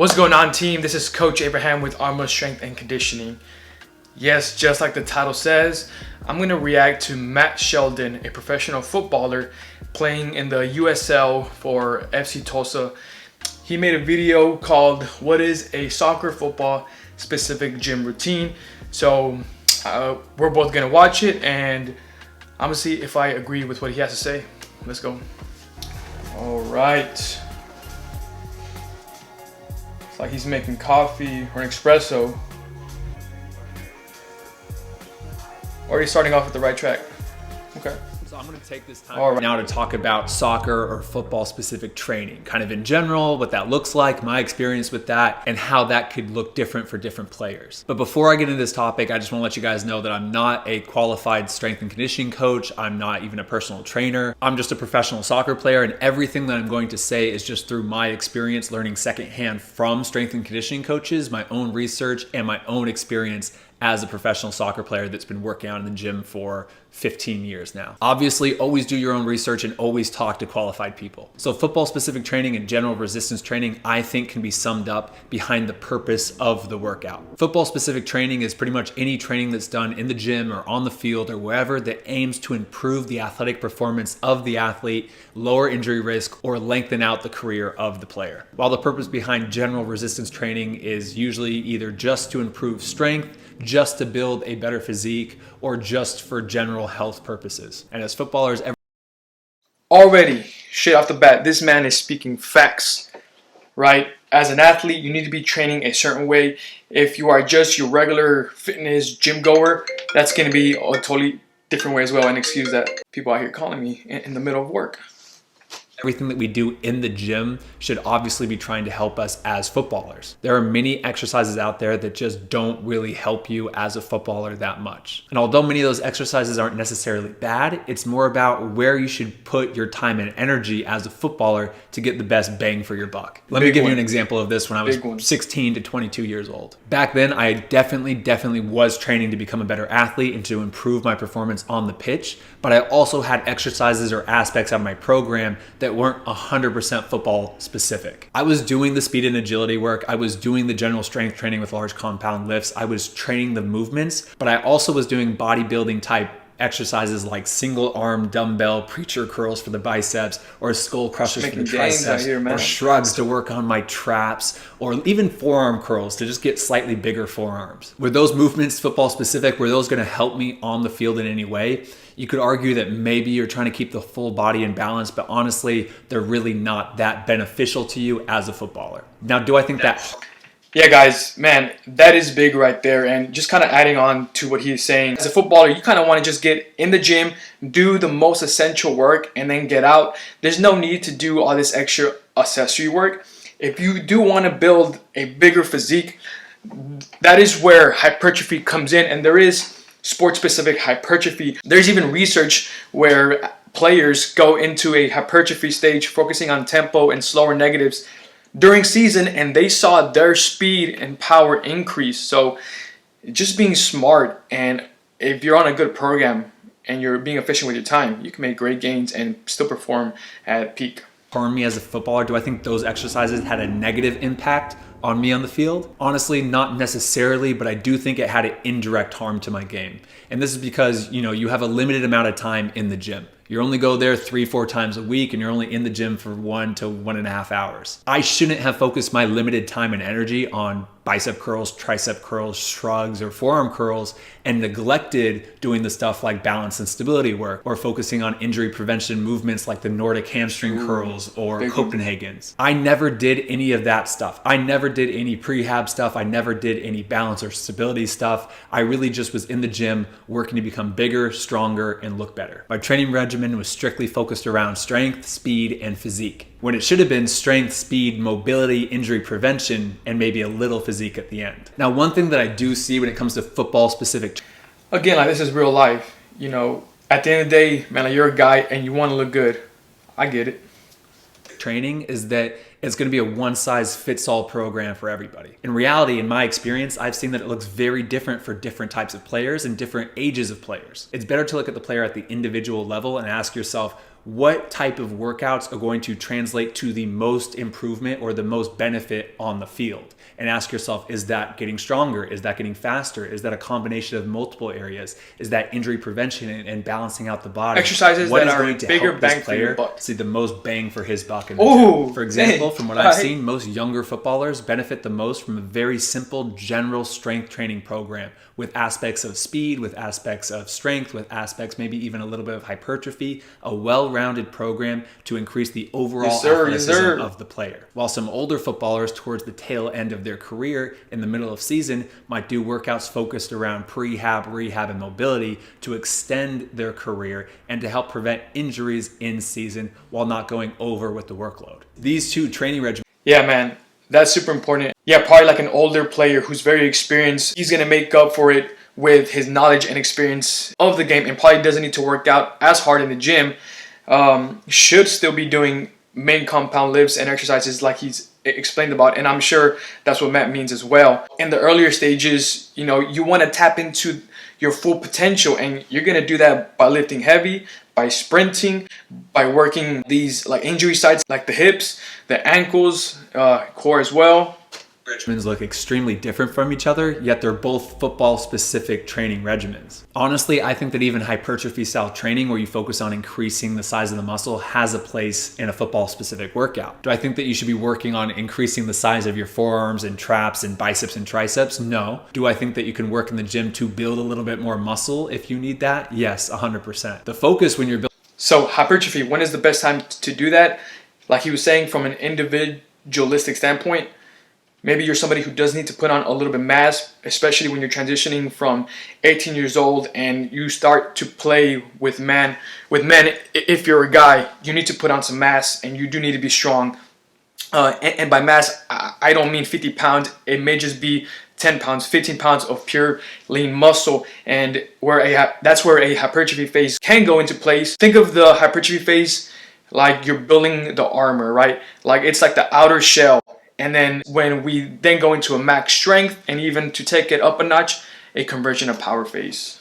What's going on, team? This is Coach Abraham with Armor Strength and Conditioning. Yes, just like the title says, I'm going to react to Matt Sheldon, a professional footballer playing in the USL for FC Tulsa. He made a video called "What is a soccer football specific gym routine?" So we're both going to watch it and I'm going to see if I agree with what he has to say. Let's go. All right. Like he's making coffee or an espresso. Already starting off with the right track. Okay. So I'm going to take this time right now to talk about soccer or football specific training, kind of in general, what that looks like, my experience with that, and how that could look different for different players. But before I get into this topic, I just want to let you guys know that I'm not a qualified strength and conditioning coach. I'm not even a personal trainer. I'm just a professional soccer player, and everything that I'm going to say is just through my experience learning secondhand from strength and conditioning coaches, my own research, and my own experience as a professional soccer player that's been working out in the gym for 15 years now. Obviously, always do your own research and always talk to qualified people. So football specific training and general resistance training, I think, can be summed up behind the purpose of the workout. Football specific training is pretty much any training that's done in the gym or on the field or wherever that aims to improve the athletic performance of the athlete, lower injury risk, or lengthen out the career of the player. While the purpose behind general resistance training is usually either just to improve strength, just to build a better physique, or just for general health purposes. And as footballers, Already, straight off the bat, this man is speaking facts, right? As an athlete, you need to be training a certain way. If you are just your regular fitness gym goer, that's going to be a totally different way as well. And excuse that people out here calling me in the middle of work. everything that we do in the gym should obviously be trying to help us as footballers. There are many exercises out there that just don't really help you as a footballer that much. And although many of those exercises aren't necessarily bad, it's more about where you should put your time and energy as a footballer to get the best bang for your buck. Let me give you an example of this when I was 16 to 22 years old. Back then, I definitely was training to become a better athlete and to improve my performance on the pitch, but I also had exercises or aspects of my program that weren't 100% football specific. I was doing the speed and agility work. I was doing the general strength training with large compound lifts. I was training the movements, but I also was doing bodybuilding type exercises like single arm dumbbell preacher curls for the biceps, or skull crushers for the triceps, or shrugs to work on my traps, or even forearm curls to just get slightly bigger forearms. Were those movements football specific? Were those going to help me on the field in any way? You could argue that maybe you're trying to keep the full body in balance, but honestly, they're really not that beneficial to you as a footballer. Now, do I think that... Yeah, guys, man, that is big right there. And just kind of adding on to what he's saying, as a footballer, you kind of want to just get in the gym, do the most essential work, and then get out. There's no need to do all this extra accessory work. If you do want to build a bigger physique, that is where hypertrophy comes in. And there is sport-specific hypertrophy. There's even research where players go into a hypertrophy stage, focusing on tempo and slower negatives during season, and they saw their speed and power increase. So just being smart, and if you're on a good program and you're being efficient with your time, you can make great gains and still perform at peak. Harm me as a footballer? Do I think those exercises had a negative impact on me on the field? Honestly, not necessarily, but I do think it had an indirect harm to my game. And this is because, you have a limited amount of time in the gym. You only go there 3-4 times a week, and you're only in the gym for 1 to 1.5 hours. I shouldn't have focused my limited time and energy on bicep curls, tricep curls, shrugs, or forearm curls, and neglected doing the stuff like balance and stability work, or focusing on injury prevention movements like the Nordic hamstring curls or Copenhagen's. I never did any of that stuff. I never did any prehab stuff. I never did any balance or stability stuff. I really just was in the gym working to become bigger, stronger, and look better. My training regimen was strictly focused around strength, speed, and physique, when it should have been strength, speed, mobility, injury prevention, and maybe a little physique at the end. Now, one thing that I do see when it comes to football specific... Again, like, this is real life. At the end of the day, man, like, you're a guy and you want to look good. I get it. Training is that it's going to be a one-size-fits-all program for everybody. In reality, in my experience, I've seen that it looks very different for different types of players and different ages of players. It's better to look at the player at the individual level and ask yourself, what type of workouts are going to translate to the most improvement or the most benefit on the field. And ask yourself, is that getting stronger? Is that getting faster? Is that a combination of multiple areas? Is that injury prevention and balancing out the body? Exercises what that is are going to bigger help this bang for your player buck. see the most bang for his buck in the Ooh, gym? For example, dang. from what I've seen, most younger footballers benefit the most from a very simple general strength training program with aspects of speed, with aspects of strength, with aspects maybe even a little bit of hypertrophy, a well-rounded program to increase the overall athleticism of the player. While some older footballers towards the tail end of their career in the middle of season might do workouts focused around prehab, rehab, and mobility to extend their career and to help prevent injuries in season while not going over with the workload. These two training regimens. Yeah, man, that's super important. Yeah, probably like an older player who's very experienced, he's going to make up for it with his knowledge and experience of the game and probably doesn't need to work out as hard in the gym. Should still be doing main compound lifts and exercises like he's explained about, and I'm sure that's what Matt means as well. In the earlier stages, you know, you want to tap into your full potential, and you're going to do that by lifting heavy, by sprinting, by working these like injury sites like the hips, the ankles, core as well. Regimens look extremely different from each other, yet they're both football specific training regimens. Honestly, I think that even hypertrophy style training where you focus on increasing the size of the muscle has a place in a football specific workout. Do I think that you should be working on increasing the size of your forearms and traps and biceps and triceps? No. Do I think that you can work in the gym to build a little bit more muscle if you need that? Yes, 100%. The focus when you're building. So hypertrophy, when is the best time to do that? Like he was saying, from an individualistic standpoint, maybe you're somebody who does need to put on a little bit mass, especially when you're transitioning from 18 years old and you start to play with men. If you're a guy, you need to put on some mass and you do need to be strong. And by mass, I don't mean 50 pounds. It may just be 10 pounds, 15 pounds of pure lean muscle, and that's where a hypertrophy phase can go into place. Think of the hypertrophy phase like you're building the armor, right? Like it's like the outer shell. And then when we then go into a max strength, and even to take it up a notch, a conversion of power phase.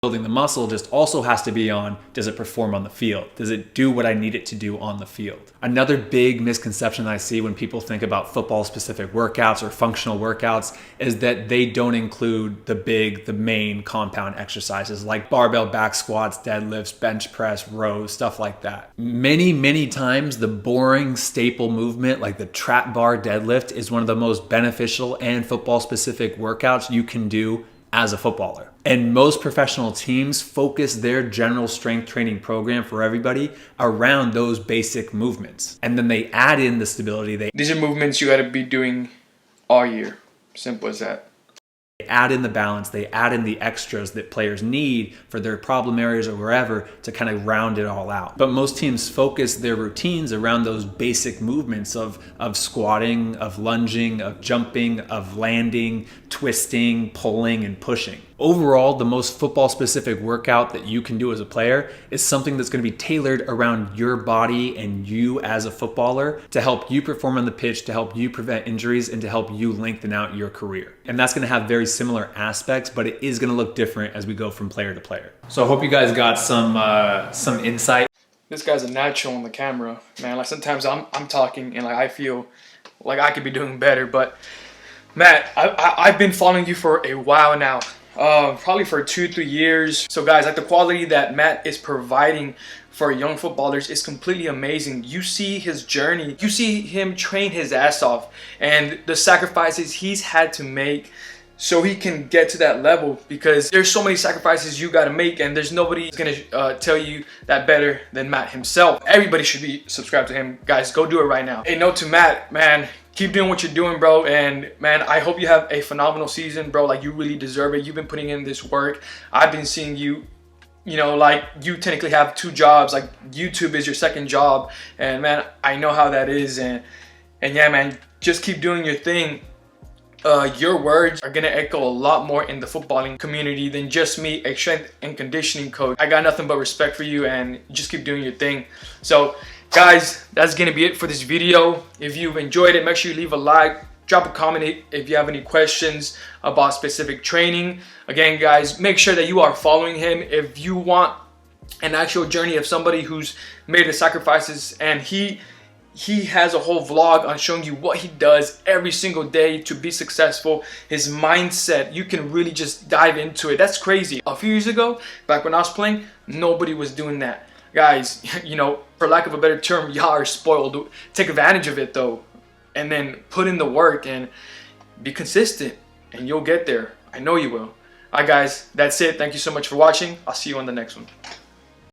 Building the muscle just also has to be on, does it perform on the field? Does it do what I need it to do on the field? Another big misconception I see when people think about football specific workouts or functional workouts is that they don't include the main compound exercises like barbell back squats, deadlifts, bench press, rows, stuff like that. Many times the boring staple movement like the trap bar deadlift is one of the most beneficial and football specific workouts you can do as a footballer. And most professional teams focus their general strength training program for everybody around those basic movements. And then they add in the stability. These are movements you got to be doing all year. Simple as that. They add in the balance, they add in the extras that players need for their problem areas or wherever to kind of round it all out. But most teams focus their routines around those basic movements of squatting, of lunging, of jumping, of landing, twisting, pulling, and pushing. Overall, the most football specific workout that you can do as a player is something that's going to be tailored around your body and you as a footballer to help you perform on the pitch, to help you prevent injuries, and to help you lengthen out your career. And that's going to have very similar aspects, but it is going to look different as we go from player to player. So I hope you guys got some insight. This guy's a natural on the camera, man. Like sometimes I'm talking and like I feel like I could be doing better, but Matt, I've been following you for a while now. Probably for 2-3 years. So guys, like the quality that Matt is providing for young footballers is completely amazing. You see his journey, you see him train his ass off and the sacrifices he's had to make so he can get to that level, because there's so many sacrifices you got to make and there's nobody gonna tell you that better than Matt himself. Everybody should be subscribed to him. Guys, go do it right now. Hey, note to Matt, man, keep doing what you're doing, bro. And man, I hope you have a phenomenal season, bro. Like you really deserve it. You've been putting in this work. I've been seeing you, you know, like you technically have 2 jobs. Like YouTube is your second job. And man, I know how that is. And yeah, man, just keep doing your thing. Your words are gonna echo a lot more in the footballing community than just me, a strength and conditioning coach. I got nothing but respect for you, and just keep doing your thing. So guys, that's gonna be it for this video. If you've enjoyed it, make sure you leave a like, drop a comment if you have any questions about specific training. Again, guys, make sure that you are following him. If you want an actual journey of somebody who's made the sacrifices, and he has a whole vlog on showing you what he does every single day to be successful. His mindset, you can really just dive into it. That's crazy. A few years ago, back when I was playing, nobody was doing that. Guys, you know, for lack of a better term, y'all are spoiled. Take advantage of it though, and then put in the work and be consistent, and you'll get there. I know you will. Alright guys, that's it. Thank you so much for watching. I'll see you on the next one.